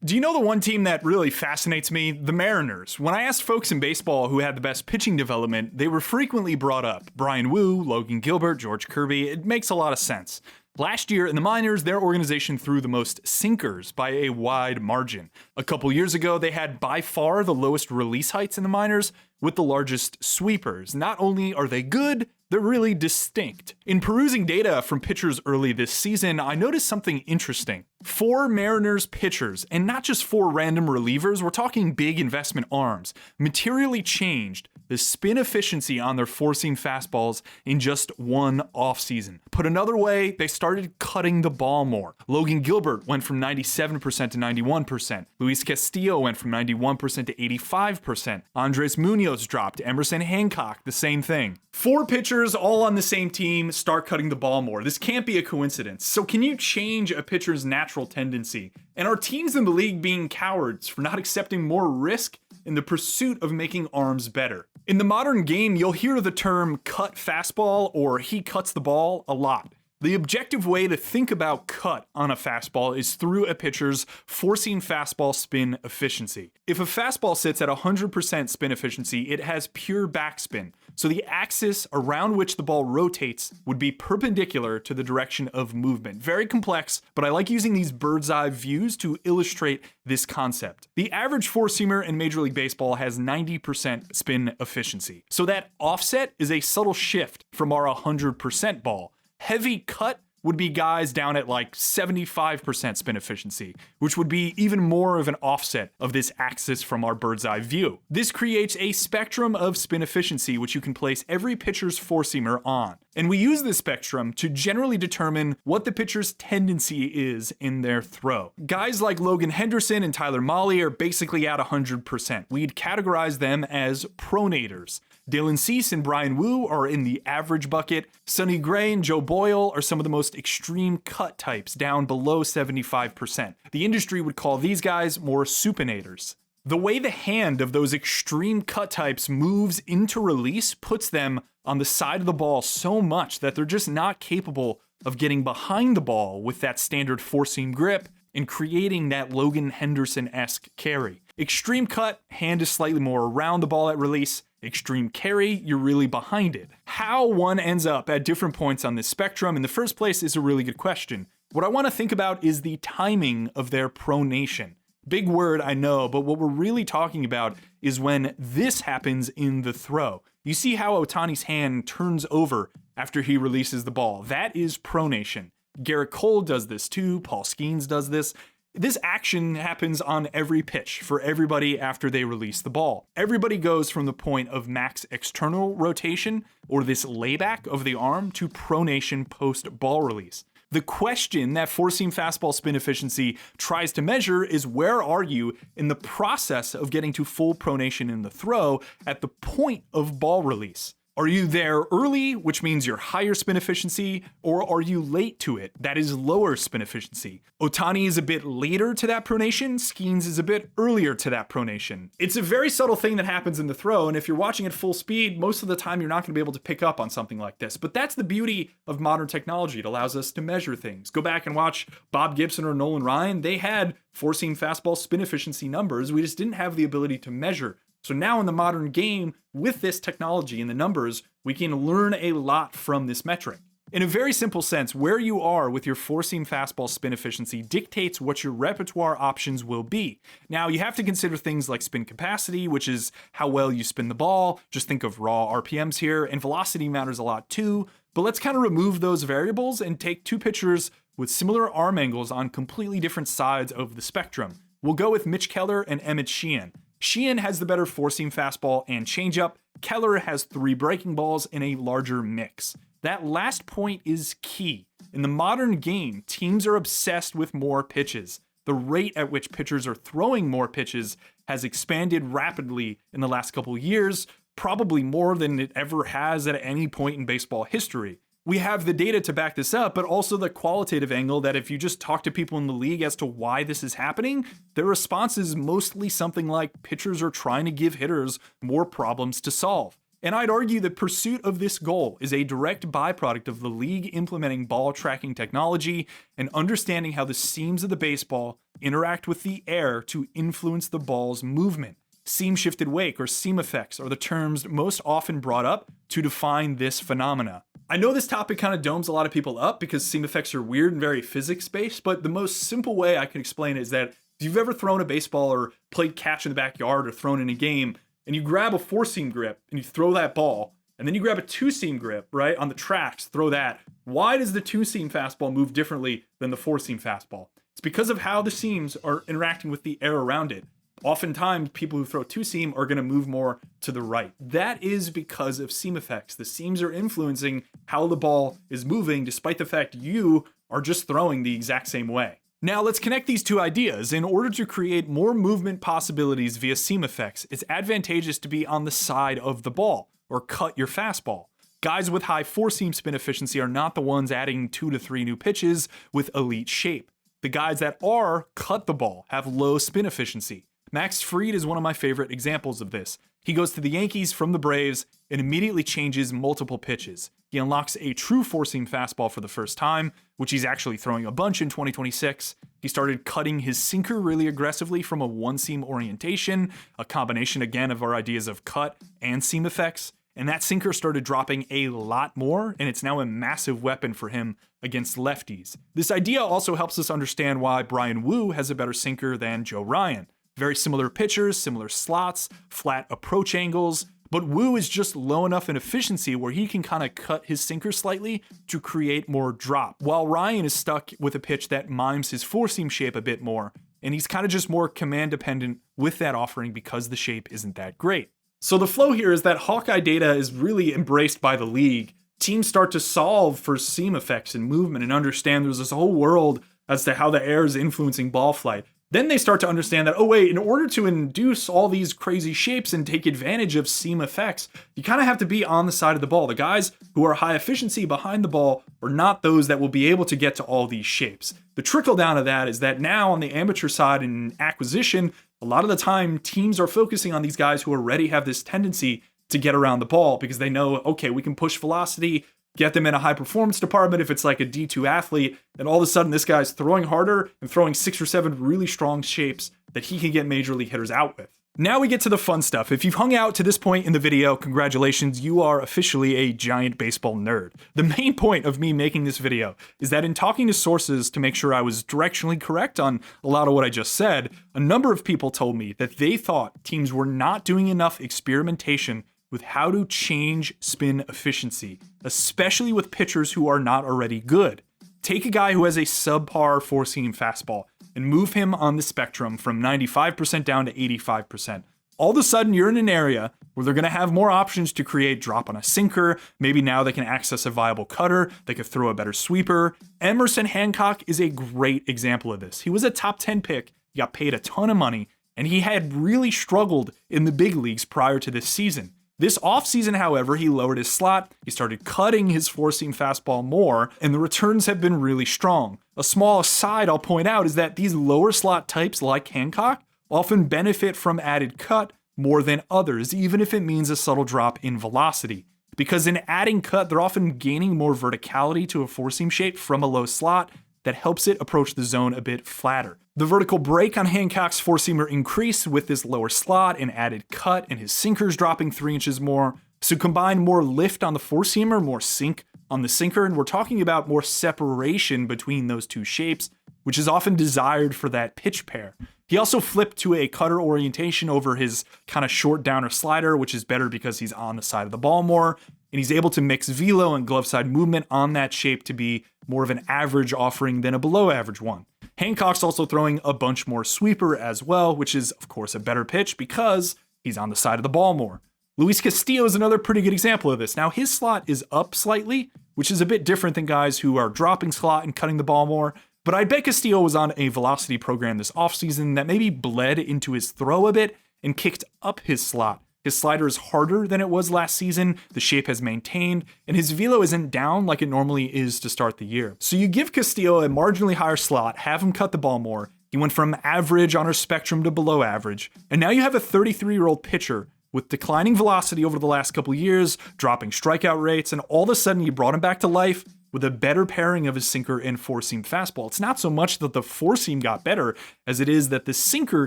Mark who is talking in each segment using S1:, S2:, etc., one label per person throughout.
S1: Do you know the one team that really fascinates me? The Mariners. When I asked folks in baseball who had the best pitching development, they were frequently brought up. Brian Wu, Logan Gilbert, George Kirby. It makes a lot of sense. Last year in the minors, their organization threw the most sinkers by a wide margin. A couple years ago, they had by far the lowest release heights in the minors with the largest sweepers. Not only are they good, they're really distinct. In perusing data from pitchers early this season, I noticed something interesting. 4 Mariners pitchers, and not just 4 random relievers, we're talking big investment arms, materially changed the spin efficiency on their four-seam fastballs in just one offseason. Put another way, they started cutting the ball more. Logan Gilbert went from 97% to 91%. Luis Castillo went from 91% to 85%. Andres Munoz dropped. Emerson Hancock, the same thing. 4 pitchers all on the same team start cutting the ball more. This can't be a coincidence. So can you change a pitcher's natural tendency? And are teams in the league being cowards for not accepting more risk in the pursuit of making arms better? In the modern game, you'll hear the term cut fastball or he cuts the ball a lot. The objective way to think about cut on a fastball is through a pitcher's four-seam fastball spin efficiency. If a fastball sits at 100% spin efficiency, it has pure backspin. So the axis around which the ball rotates would be perpendicular to the direction of movement. Very complex, but I like using these bird's eye views to illustrate this concept. The average four-seamer in Major League Baseball has 90% spin efficiency. So that offset is a subtle shift from our 100% ball. Heavy cut would be guys down at like 75% spin efficiency, which would be even more of an offset of this axis from our bird's eye view. This creates a spectrum of spin efficiency, which you can place every pitcher's four-seamer on. And we use this spectrum to generally determine what the pitcher's tendency is in their throw. Guys like Logan Henderson and Tyler Mahle are basically at 100%. We'd categorize them as pronators. Dylan Cease and Brian Wu are in the average bucket. Sonny Gray and Joe Boyle are some of the most extreme cut types, down below 75%. The industry would call these guys more supinators. The way the hand of those extreme cut types moves into release puts them on the side of the ball so much that they're just not capable of getting behind the ball with that standard four-seam grip and creating that Logan Henderson-esque carry. Extreme cut, hand is slightly more around the ball at release. Extreme carry, you're really behind it. How one ends up at different points on this spectrum in the first place is a really good question. What I want to think about is the timing of their pronation. Big word, I know, but what we're really talking about is when this happens in the throw. You see how Ohtani's hand turns over after he releases the ball. That is pronation. Garrett Cole does this too. Paul Skeens does this. This action happens on every pitch for everybody after they release the ball. Everybody goes from the point of max external rotation, or this layback of the arm, to pronation post-ball release. The question that four-seam fastball spin efficiency tries to measure is where are you in the process of getting to full pronation in the throw at the point of ball release? Are you there early, which means you're higher spin efficiency, or are you late to it? That is lower spin efficiency. Ohtani is a bit later to that pronation. Skeens is a bit earlier to that pronation. It's a very subtle thing that happens in the throw, and if you're watching at full speed, most of the time you're not going to be able to pick up on something like this. But that's the beauty of modern technology. It allows us to measure things. Go back and watch Bob Gibson or Nolan Ryan. They had four-seam fastball spin efficiency numbers. We just didn't have the ability to measure. So now in the modern game, with this technology and the numbers, we can learn a lot from this metric. In a very simple sense, where you are with your four-seam fastball spin efficiency dictates what your repertoire options will be. Now, you have to consider things like spin capacity, which is how well you spin the ball. Just think of raw RPMs here, and velocity matters a lot too. But let's kind of remove those variables and take two pitchers with similar arm angles on completely different sides of the spectrum. We'll go with Mitch Keller and Emmett Sheehan. Sheehan has the better four-seam fastball and changeup. Keller has 3 breaking balls in a larger mix. That last point is key. In the modern game, teams are obsessed with more pitches. The rate at which pitchers are throwing more pitches has expanded rapidly in the last couple years, probably more than it ever has at any point in baseball history. We have the data to back this up, but also the qualitative angle that if you just talk to people in the league as to why this is happening, their response is mostly something like pitchers are trying to give hitters more problems to solve. And I'd argue that pursuit of this goal is a direct byproduct of the league implementing ball tracking technology and understanding how the seams of the baseball interact with the air to influence the ball's movement. Seam shifted wake or seam effects are the terms most often brought up to define this phenomena. I know this topic kind of domes a lot of people up because seam effects are weird and very physics-based, but the most simple way I can explain it is that if you've ever thrown a baseball or played catch in the backyard or thrown in a game, and you grab a 4-seam grip and you throw that ball, and then you grab a 2-seam grip, right, on the tracks, throw that. Why does the 2-seam fastball move differently than the 4-seam fastball? It's because of how the seams are interacting with the air around it. Oftentimes, people who throw 2-seam are going to move more to the right. That is because of seam effects. The seams are influencing how the ball is moving, despite the fact you are just throwing the exact same way. Now let's connect these two ideas. In order to create more movement possibilities via seam effects, it's advantageous to be on the side of the ball, or cut your fastball. Guys with high 4-seam spin efficiency are not the ones adding 2 to 3 new pitches with elite shape. The guys that are cut the ball have low spin efficiency. Max Fried is one of my favorite examples of this. He goes to the Yankees from the Braves and immediately changes multiple pitches. He unlocks a true 4-seam fastball for the first time, which he's actually throwing a bunch in 2026. He started cutting his sinker really aggressively from a 1-seam orientation, a combination again of our ideas of cut and seam effects. And that sinker started dropping a lot more, and it's now a massive weapon for him against lefties. This idea also helps us understand why Bryan Woo has a better sinker than Joe Ryan. Very similar pitchers, similar slots, flat approach angles, but Woo is just low enough in efficiency where he can kind of cut his sinker slightly to create more drop, while Ryan is stuck with a pitch that mimes his 4-seam shape a bit more, and he's kind of just more command dependent with that offering because the shape isn't that great. So the flow here is that Hawkeye data is really embraced by the league. Teams start to solve for seam effects and movement and understand there's this whole world as to how the air is influencing ball flight. Then they start to understand that, oh wait, in order to induce all these crazy shapes and take advantage of seam effects, you kind of have to be on the side of the ball. The guys who are high efficiency behind the ball are not those that will be able to get to all these shapes. The trickle down of that is that now on the amateur side in acquisition, a lot of the time teams are focusing on these guys who already have this tendency to get around the ball because they know, okay, we can push velocity, get them in a high performance department if it's like a D2 athlete, and all of a sudden this guy's throwing harder and throwing 6 or 7 really strong shapes that he can get major league hitters out with. Now we get to the fun stuff. If you've hung out to this point in the video, congratulations, you are officially a giant baseball nerd. The main point of me making this video is that in talking to sources to make sure I was directionally correct on a lot of what I just said, a number of people told me that they thought teams were not doing enough experimentation with how to change spin efficiency, especially with pitchers who are not already good. Take a guy who has a subpar 4-seam fastball and move him on the spectrum from 95% down to 85%. All of a sudden, you're in an area where they're going to have more options to create drop on a sinker. Maybe now they can access a viable cutter. They could throw a better sweeper. Emerson Hancock is a great example of this. He was a top 10 pick. He got paid a ton of money, and he had really struggled in the big leagues prior to this season. This offseason, however, he lowered his slot, he started cutting his 4-seam fastball more, and the returns have been really strong. A small aside I'll point out is that these lower slot types like Hancock often benefit from added cut more than others, even if it means a subtle drop in velocity. Because in adding cut, they're often gaining more verticality to a 4-seam shape from a low slot that helps it approach the zone a bit flatter. The vertical break on Hancock's 4-seamer increased with this lower slot and added cut, and his sinkers dropping 3 inches more. So combine more lift on the 4-seamer, more sink on the sinker, and we're talking about more separation between those two shapes, which is often desired for that pitch pair. He also flipped to a cutter orientation over his kind of short downer slider, which is better because he's on the side of the ball more, and he's able to mix velo and glove side movement on that shape to be more of an average offering than a below average one. Hancock's also throwing a bunch more sweeper as well, which is of course a better pitch because he's on the side of the ball more. Luis Castillo is another pretty good example of this. Now his slot is up slightly, which is a bit different than guys who are dropping slot and cutting the ball more, but I bet Castillo was on a velocity program this offseason that maybe bled into his throw a bit and kicked up his slot. His slider is harder than it was last season, the shape has maintained, and his velo isn't down like it normally is to start the year. So you give Castillo a marginally higher slot, have him cut the ball more, he went from average on our spectrum to below average, and now you have a 33-year-old pitcher with declining velocity over the last couple years, dropping strikeout rates, and all of a sudden you brought him back to life with a better pairing of his sinker and four-seam fastball. It's not so much that the four-seam got better as it is that the sinker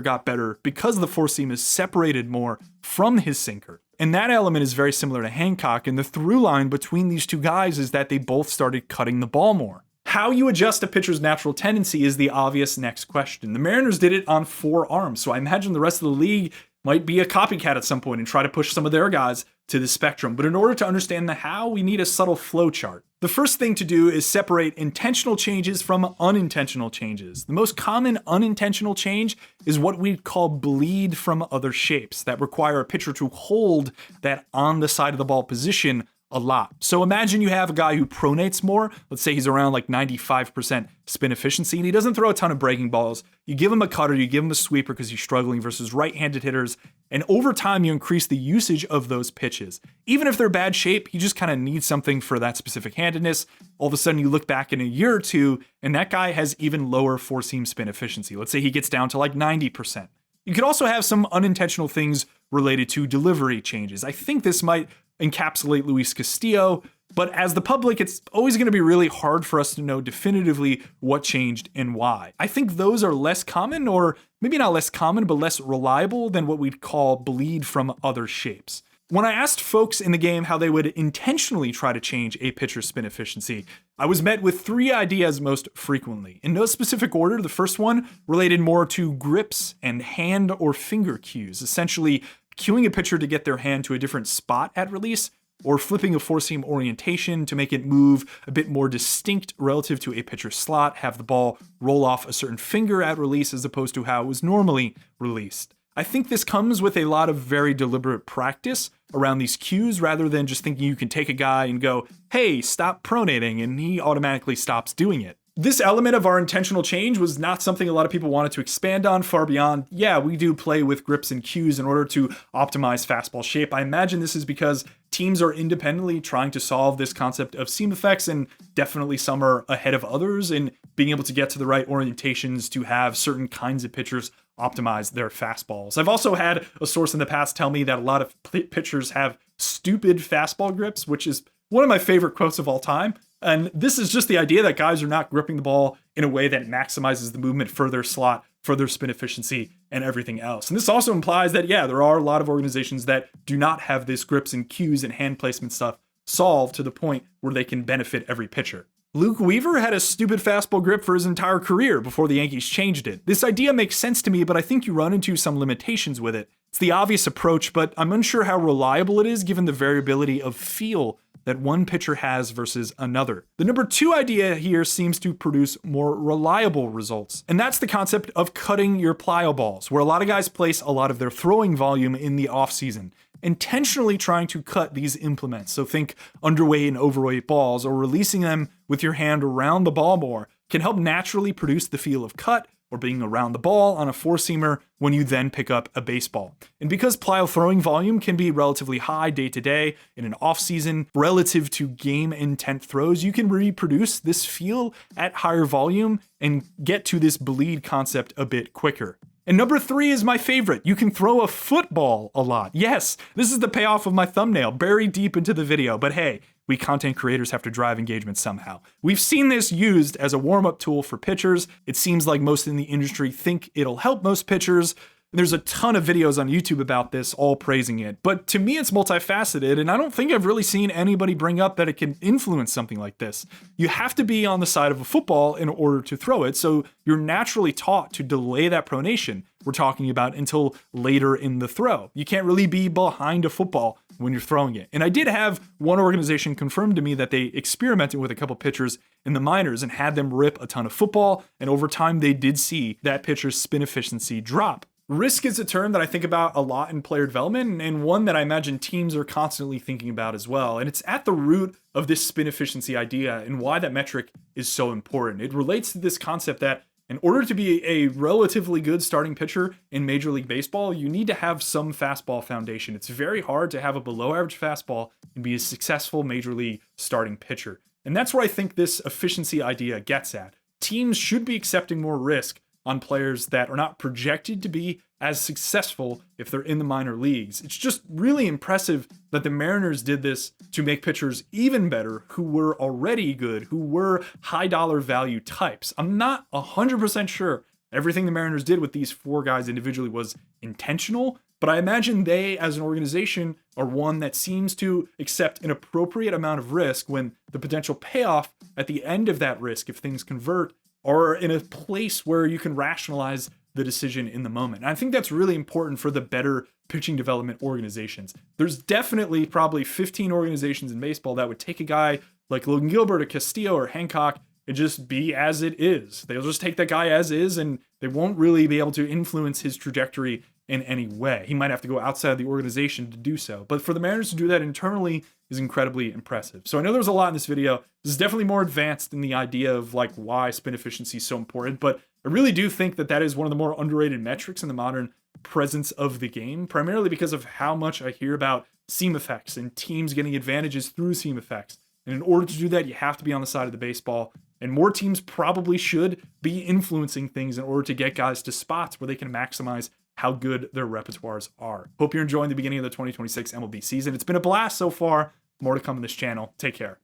S1: got better because the four-seam is separated more from his sinker. And that element is very similar to Hancock, and the through line between these two guys is that they both started cutting the ball more. How you adjust a pitcher's natural tendency is the obvious next question. The Mariners did it on 4 arms, so I imagine the rest of the league might be a copycat at some point and try to push some of their guys to the spectrum. But in order to understand the how, we need a subtle flow chart. The first thing to do is separate intentional changes from unintentional changes. The most common unintentional change is what we'd call bleed from other shapes that require a pitcher to hold that on the side of the ball position a lot. So imagine you have a guy who pronates more. Let's say he's around like 95% spin efficiency and he doesn't throw a ton of breaking balls. You give him a cutter, you give him a sweeper because he's struggling versus right-handed hitters. And over time, you increase the usage of those pitches. Even if they're bad shape, you just kind of need something for that specific handedness. All of a sudden, you look back in a year or two, and that guy has even lower four-seam spin efficiency. Let's say he gets down to like 90%. You could also have some unintentional things related to delivery changes. I think this might encapsulate Luis Castillo, but as the public, it's always going to be really hard for us to know definitively what changed and why. I think those are less common, or maybe not less common, but less reliable than what we'd call bleed from other shapes. When I asked folks in the game how they would intentionally try to change a pitcher's spin efficiency, I was met with 3 ideas most frequently. In no specific order, the first one related more to grips and hand or finger cues, essentially cueing a pitcher to get their hand to a different spot at release, or flipping a four-seam orientation to make it move a bit more distinct relative to a pitcher's slot, have the ball roll off a certain finger at release as opposed to how it was normally released. I think this comes with a lot of very deliberate practice around these cues rather than just thinking you can take a guy and go, hey, stop pronating, and he automatically stops doing it. This element of our intentional change was not something a lot of people wanted to expand on far beyond, yeah, we do play with grips and cues in order to optimize fastball shape. I imagine this is because teams are independently trying to solve this concept of seam effects, and definitely some are ahead of others in being able to get to the right orientations to have certain kinds of pitchers optimize their fastballs. I've also had a source in the past tell me that a lot of pitchers have stupid fastball grips, which is one of my favorite quotes of all time. And this is just the idea that guys are not gripping the ball in a way that maximizes the movement for their slot, for their spin efficiency, and everything else. And this also implies that, yeah, there are a lot of organizations that do not have this grips and cues and hand placement stuff solved to the point where they can benefit every pitcher. Luke Weaver had a stupid fastball grip for his entire career before the Yankees changed it. This idea makes sense to me, but I think you run into some limitations with it. It's the obvious approach, but I'm unsure how reliable it is given the variability of feel that one pitcher has versus another. The number 2 idea here seems to produce more reliable results, and that's the concept of cutting your plyo balls, where a lot of guys place a lot of their throwing volume in the offseason, intentionally trying to cut these implements. So think underweight and overweight balls, or releasing them with your hand around the ball more can help naturally produce the feel of cut or being around the ball on a four-seamer when you then pick up a baseball. And because plyo throwing volume can be relatively high day to day in an off-season relative to game intent throws, you can reproduce this feel at higher volume and get to this bleed concept a bit quicker. And number 3 is my favorite. You can throw a football a lot. Yes, this is the payoff of my thumbnail, buried deep into the video, but hey, we content creators have to drive engagement somehow. We've seen this used as a warm-up tool for pitchers. It seems like most in the industry think it'll help most pitchers. There's a ton of videos on YouTube about this, all praising it. But to me, it's multifaceted, and I don't think I've really seen anybody bring up that it can influence something like this. You have to be on the side of a football in order to throw it, so you're naturally taught to delay that pronation we're talking about until later in the throw. You can't really be behind a football when you're throwing it. And I did have one organization confirm to me that they experimented with a couple pitchers in the minors and had them rip a ton of football, and over time they did see that pitcher's spin efficiency drop. Risk is a term that I think about a lot in player development, and one that I imagine teams are constantly thinking about as well. And it's at the root of this spin efficiency idea and why that metric is so important. It relates to this concept that in order to be a relatively good starting pitcher in Major League Baseball, you need to have some fastball foundation. It's very hard to have a below average fastball and be a successful Major League starting pitcher. And that's where I think this efficiency idea gets at. Teams should be accepting more risk on players that are not projected to be as successful if they're in the minor leagues. It's just really impressive that the Mariners did this to make pitchers even better who were already good, who were high dollar value types. I'm not 100% sure everything the Mariners did with these 4 guys individually was intentional, but I imagine they, as an organization, are one that seems to accept an appropriate amount of risk when the potential payoff at the end of that risk, if things convert, are in a place where you can rationalize the decision in the moment. And I think that's really important for the better pitching development organizations. There's definitely probably 15 organizations in baseball that would take a guy like Logan Gilbert or Castillo or Hancock and just be as it is. They'll just take that guy as is, and they won't really be able to influence his trajectory in any way. He might have to go outside of the organization to do so. But for the Mariners to do that internally is incredibly impressive. So I know there's a lot in this video. This is definitely more advanced in the idea of like why spin efficiency is so important, but I really do think that that is one of the more underrated metrics in the modern presence of the game, primarily because of how much I hear about seam effects and teams getting advantages through seam effects. And in order to do that, you have to be on the side of the baseball. And more teams probably should be influencing things in order to get guys to spots where they can maximize how good their repertoires are. Hope you're enjoying the beginning of the 2026 MLB season. It's been a blast so far. More to come on this channel. Take care.